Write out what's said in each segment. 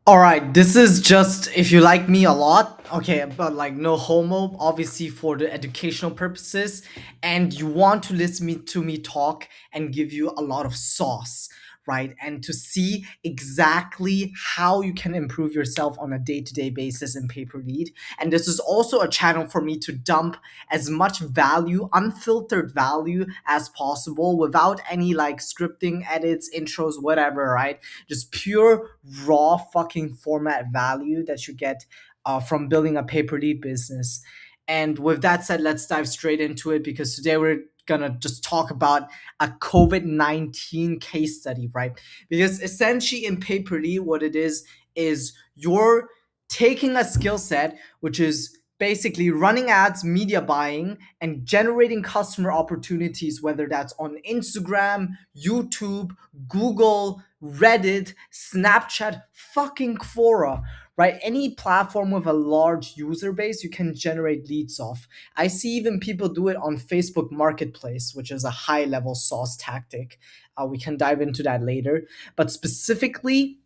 All right, this is just if you like me a lot, okay, but like no homo, obviously for the educational purposes, and you want to listen to me talk and give you a lot of sauce, right? And to see exactly how you can improve yourself on a day-to-day basis in paper lead. And this is also a channel for me to dump as much value, unfiltered value as possible without any like scripting, edits, intros, whatever, right? Just pure raw fucking format value that you get from building a paper lead business. And with that said, let's dive straight into it because today we're gonna just talk about a COVID-19 case study, right? Because essentially in paper lead, what it is you're taking a skill set which is basically running ads, media buying, and generating customer opportunities, whether that's on Instagram, YouTube, Google, Reddit, Snapchat, fucking Quora, right? Any platform with a large user base, you can generate leads off. I see even people do it on Facebook Marketplace, which is a high level sauce tactic. We can dive into that later. But specifically,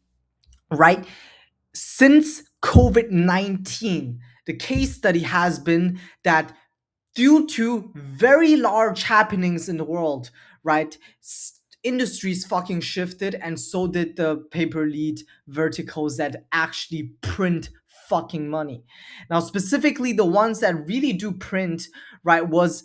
right, since COVID 19, the case study has been that due to very large happenings in the world, right? Industries fucking shifted, and so did the paper lead verticals that actually print fucking money. Now, specifically, the ones that really do print, right, was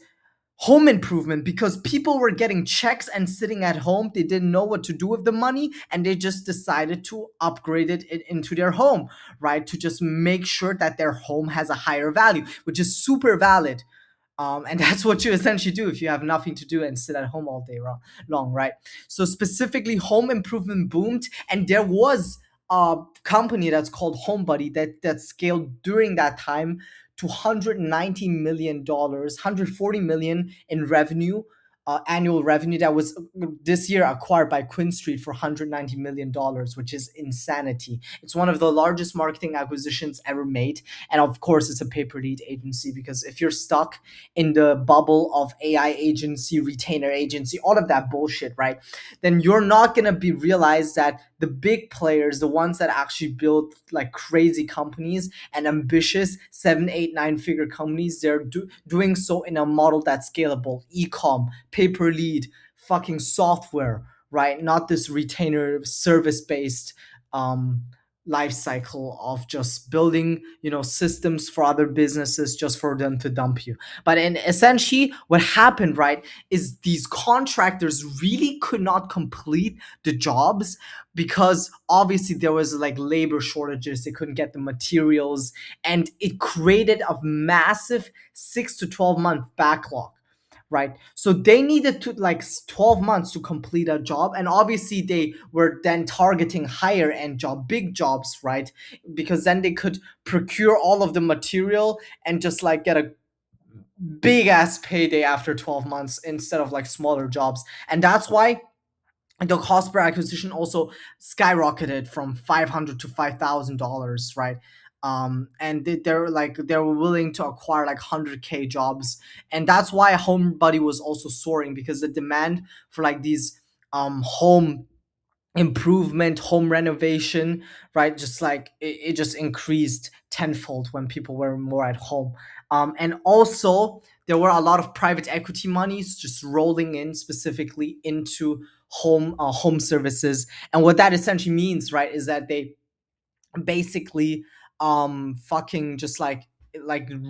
home improvement because people were getting checks and sitting at home. They didn't know what to do with the money and they just decided to upgrade it into their home, right? To just make sure that their home has a higher value, which is super valid. And that's what you essentially do if you have nothing to do and sit at home all day long, right? So specifically, home improvement boomed, and there was a company that's called HomeBuddy that scaled during that time to $190 million, 140 million in revenue, annual revenue that was this year acquired by Quinn Street for $190 million, which is insanity. It's one of the largest marketing acquisitions ever made, and of course, it's a pay per lead agency because if you're stuck in the bubble of AI agency, retainer agency, all of that bullshit, right? Then you're not gonna be realized that the big players, the ones that actually build like crazy companies and ambitious 7, 8, 9 figure companies, they're doing so in a model that's scalable, e-com, pay per lead, fucking software, right? Not this retainer service based um life cycle of just building, systems for other businesses just for them to dump you. But in essentially what happened, right, is these contractors really could not complete the jobs because obviously there was like labor shortages, they couldn't get the materials, and it created a massive 6 to 12 month backlog, right? So they needed to like 12 months to complete a job, and obviously they were then targeting higher end job, big jobs, right? Because then they could procure all of the material and just like get a big ass payday after 12 months instead of like smaller jobs. And that's why the cost per acquisition also skyrocketed from 500 to $5,000, right? And they were willing to acquire like 100K jobs, and that's why HomeBuddy was also soaring because the demand for like these home improvement, home renovation, right, just like it just increased tenfold when people were more at home. And also there were a lot of private equity monies just rolling in specifically into home services. And what that essentially means, right, is that they basically fucking just like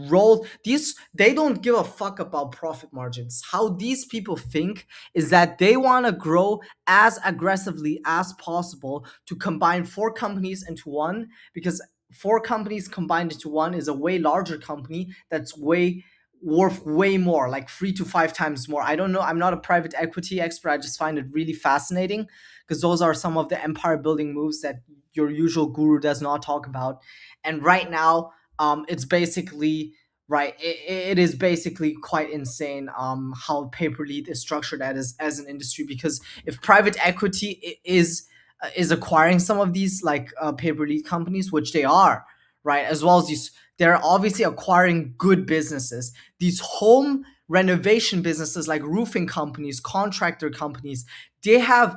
roll these, they don't give a fuck about profit margins. How these people think is that they want to grow as aggressively as possible to combine four companies into one, because four companies combined into one is a way larger company that's way worth way more, like 3 to 5 times more. I don't know, I'm not a private equity expert, I just find it really fascinating because those are some of the empire building moves that your usual guru does not talk about. And right now, it's basically right. It is basically quite insane how pay per lead is structured as an industry, because if private equity is acquiring some of these like pay per lead companies, which they are, right, as well as these, they're obviously acquiring good businesses. These home renovation businesses like roofing companies, contractor companies, they have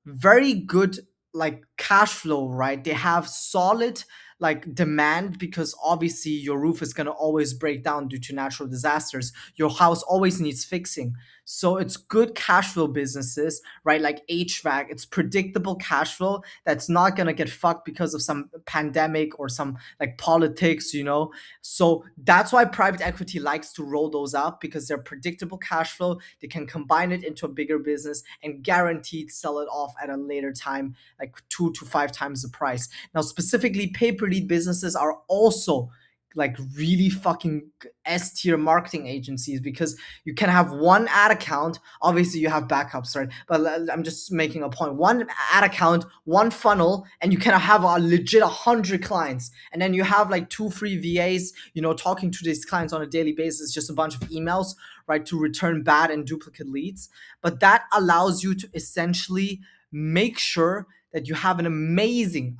very good like cash flow, right? They have solid like demand, because obviously your roof is going to always break down due to natural disasters. Your house always needs fixing. So it's good cash flow businesses, right? Like HVAC, it's predictable cash flow that's not going to get fucked because of some pandemic or some like politics, you know. So that's why private equity likes to roll those up, because they're predictable cash flow. They can combine it into a bigger business and guaranteed sell it off at a later time, like 2 to 5 times the price. Now, specifically, pay per lead businesses are also like really fucking S tier marketing agencies, because you can have one ad account. Obviously, you have backups, right? But I'm just making a point. One ad account, one funnel, and you can have a legit 100 clients. And then you have like two free VAs, you know, talking to these clients on a daily basis, just a bunch of emails, right, to return bad and duplicate leads. But that allows you to essentially make sure that you have an amazing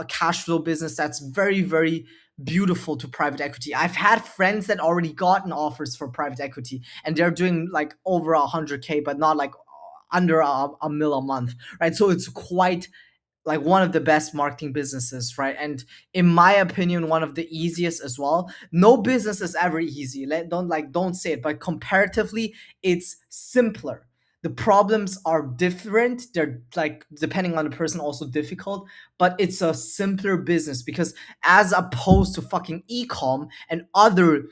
cash flow business that's very, very beautiful to private equity. I've had friends that already gotten offers for private equity, and they're doing like over 100K, but not like under a mil a month, right? So it's quite like one of the best marketing businesses, right? And in my opinion, one of the easiest as well. No business is ever easy. Don't say it, but comparatively, it's simpler. The problems are different. They're like depending on the person also difficult, but it's a simpler business, because as opposed to fucking ecom and other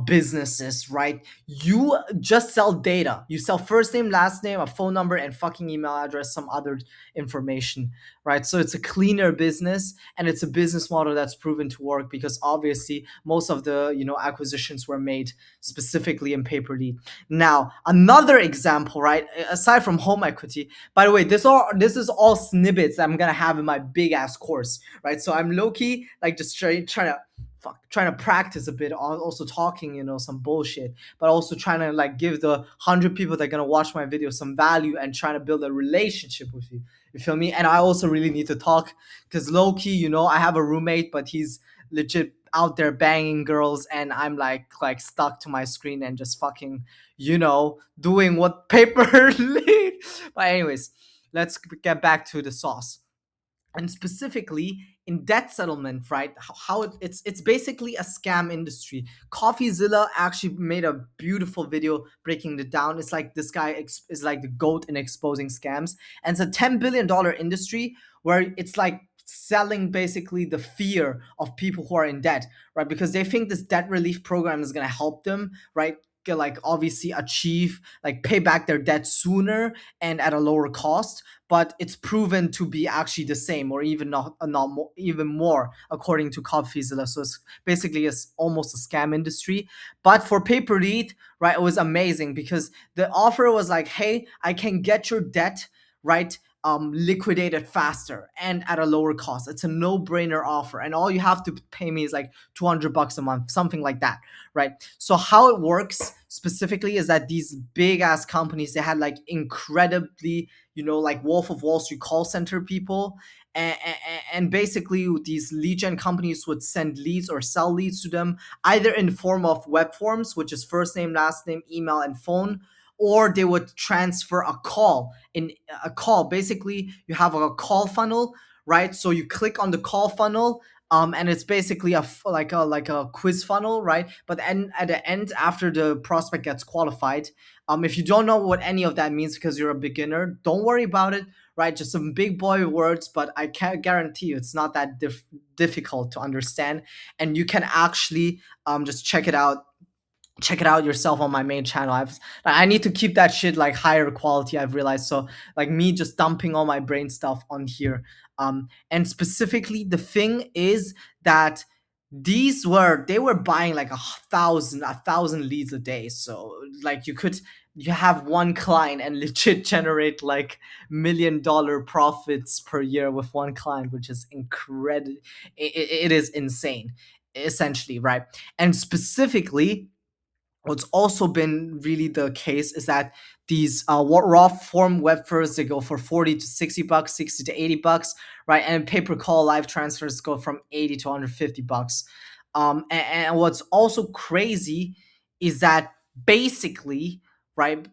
businesses, right? You just sell data. You sell first name, last name, a phone number, and fucking email address, some other information, right? So it's a cleaner business, and it's a business model that's proven to work, because obviously most of the, you know, acquisitions were made specifically in pay per lead. Now, another example, right? Aside from home equity, by the way, this is all snippets that I'm gonna have in my big ass course, right? So I'm low key like just trying to practice a bit on also talking, you know, some bullshit, but also trying to like give the 100 people that are gonna watch my video some value, and trying to build a relationship with you. You feel me? And I also really need to talk, because low key, you know, I have a roommate, but he's legit out there banging girls, and I'm like stuck to my screen and just fucking, you know, doing what paper lead. But anyways, let's get back to the sauce. And specifically in debt settlement, right? How it's basically a scam industry. Coffeezilla actually made a beautiful video breaking it down. It's like this guy is like the goat in exposing scams, and it's a $10 billion industry where it's like selling basically the fear of people who are in debt, right? Because they think this debt relief program is going to help them, right? Like obviously achieve like pay back their debt sooner and at a lower cost, but it's proven to be actually the same, or even not more, even more, according to Coffeezilla. So it's basically it's almost a scam industry. But for pay per lead, right, it was amazing, because the offer was like, hey, I can get your debt, right, liquidated faster and at a lower cost. It's a no-brainer offer, and all you have to pay me is like $200 a month, something like that, right? So how it works specifically is that these big ass companies, they had like incredibly, you know, like Wolf of Wall Street call center people. And basically, these lead gen companies would send leads or sell leads to them, either in the form of web forms, which is first name, last name, email, and phone, or they would transfer a call. In a call, basically, you have a call funnel, right? So you click on the call funnel, and it's basically like a quiz funnel, right? But then at the end, after the prospect gets qualified, if you don't know what any of that means because you're a beginner, don't worry about it, right? Just some big boy words, but I can guarantee you it's not that difficult to understand, and you can actually just check it out yourself on my main channel. I need to keep that shit like higher quality, I've realized. So like me just dumping all my brain stuff on here. And specifically the thing is that they were buying like a thousand leads a day. So like you have one client and legit generate like $1 million profits per year with one client, which is incredible. It is insane, essentially, right? And specifically, what's also been really the case is that these raw form web firsts, they go for 40 to 60 bucks, 60 to 80 bucks, right? And pay per call live transfers go from 80 to 150 bucks. And what's also crazy is that basically, right?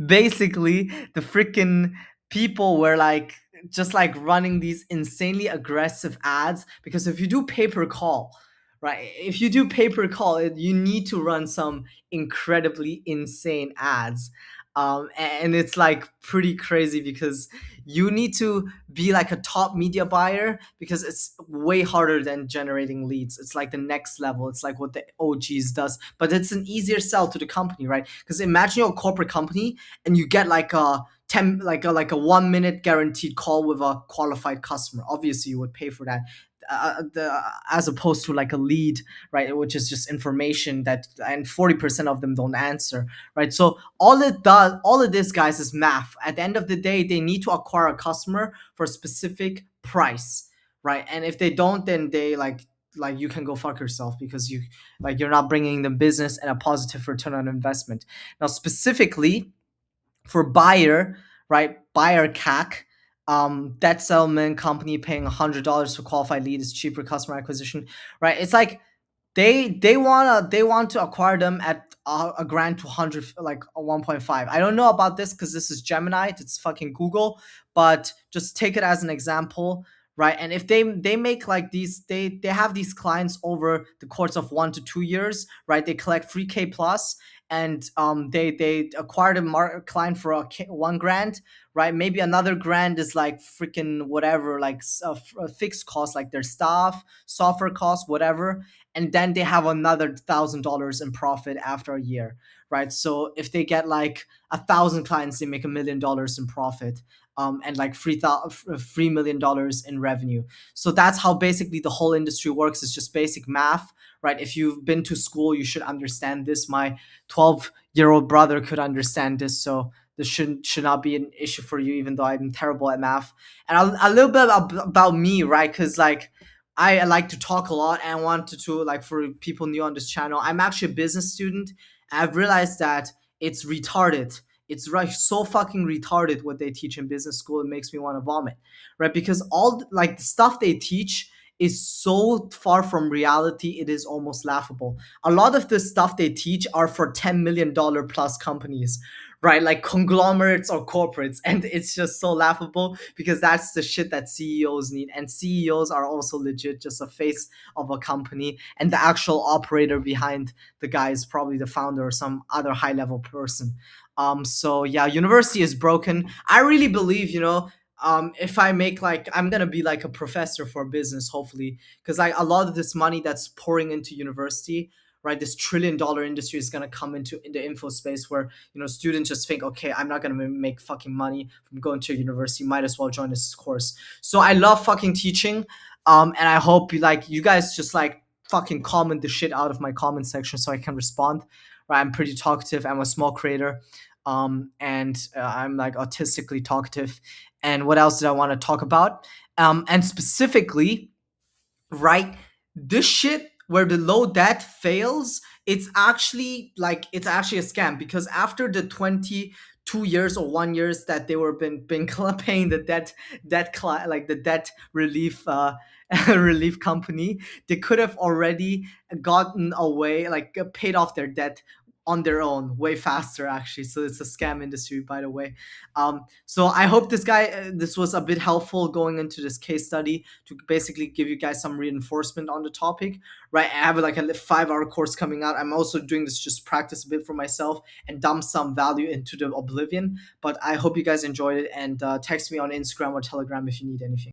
Basically, the freaking people were like just like running these insanely aggressive ads, because if you do pay per call, right, if you do pay per call, you need to run some incredibly insane ads. And it's like pretty crazy because you need to be like a top media buyer, because it's way harder than generating leads. It's like the next level. It's like what the OGs does, but it's an easier sell to the company, right? Because imagine you're a corporate company and you get like a 10 like a 1 minute guaranteed call with a qualified customer. Obviously you would pay for that, as opposed to like a lead, right, which is just information that, and 40% of them don't answer, right? So all of this, guys, is math. At the end of the day, they need to acquire a customer for a specific price, right? And if they don't, then they like you can go fuck yourself, because you're not bringing them business and a positive return on investment. Now specifically for buyer, right? Buyer CAC, that settlement company paying $100 for qualified lead is cheaper customer acquisition, right? It's like they want to acquire them at a grand to 100, like a 1.5. I don't know about this because this is Gemini, it's fucking Google, but just take it as an example, right? And if they make like these, they have these clients over the course of 1 to 2 years, right? They collect 3K plus, and they acquired a client for 1 grand, right? Maybe another grand is like freaking whatever, like a fixed cost, like their staff, software costs, whatever, and then they have another $1,000 in profit after a year, right? So if they get like 1,000 clients, they make $1 million in profit, and like $3 million in revenue. So that's how basically the whole industry works. It's just basic math, right? If you've been to school, you should understand this. My 12-year-old brother could understand this, so this should not be an issue for you, even though I'm terrible at math. And a little bit about me, right? Because like I like to talk a lot, and I wanted to, like, for people new on this channel, I'm actually a business student. I've realized that it's retarded. It's right, so fucking retarded what they teach in business school. It makes me want to vomit, right? Because like the stuff they teach is so far from reality. It is almost laughable. A lot of the stuff they teach are for $10 million plus companies, right? Like conglomerates or corporates. And it's just so laughable because that's the shit that CEOs need. And CEOs are also legit just a face of a company. And the actual operator behind the guy is probably the founder or some other high level person. So yeah, university is broken. I really believe, if I make like, I'm gonna be like a professor for business, hopefully, because like a lot of this money that's pouring into university, right, this $1 trillion industry is gonna come into in the info space, where students just think, okay, I'm not gonna make fucking money from going to a university, might as well join this course. So I love fucking teaching, and I hope you guys just like fucking comment the shit out of my comment section so I can respond. Right, I'm pretty talkative. I'm a small creator, and I'm like autistically talkative. And what else did I want to talk about? And specifically, right, this shit where the low debt fails, it's actually a scam, because after the 22 years or 1 years that they were been paying the like the debt relief relief company, they could have already gotten away, like paid off their debt on their own way faster, actually. So it's a scam industry, by the way. So I hope this was a bit helpful going into this case study, to basically give you guys some reinforcement on the topic, right? I have like a 5-hour course coming out. I'm also doing this just practice a bit for myself and dump some value into the oblivion. But I hope you guys enjoyed it, and text me on Instagram or Telegram if you need anything.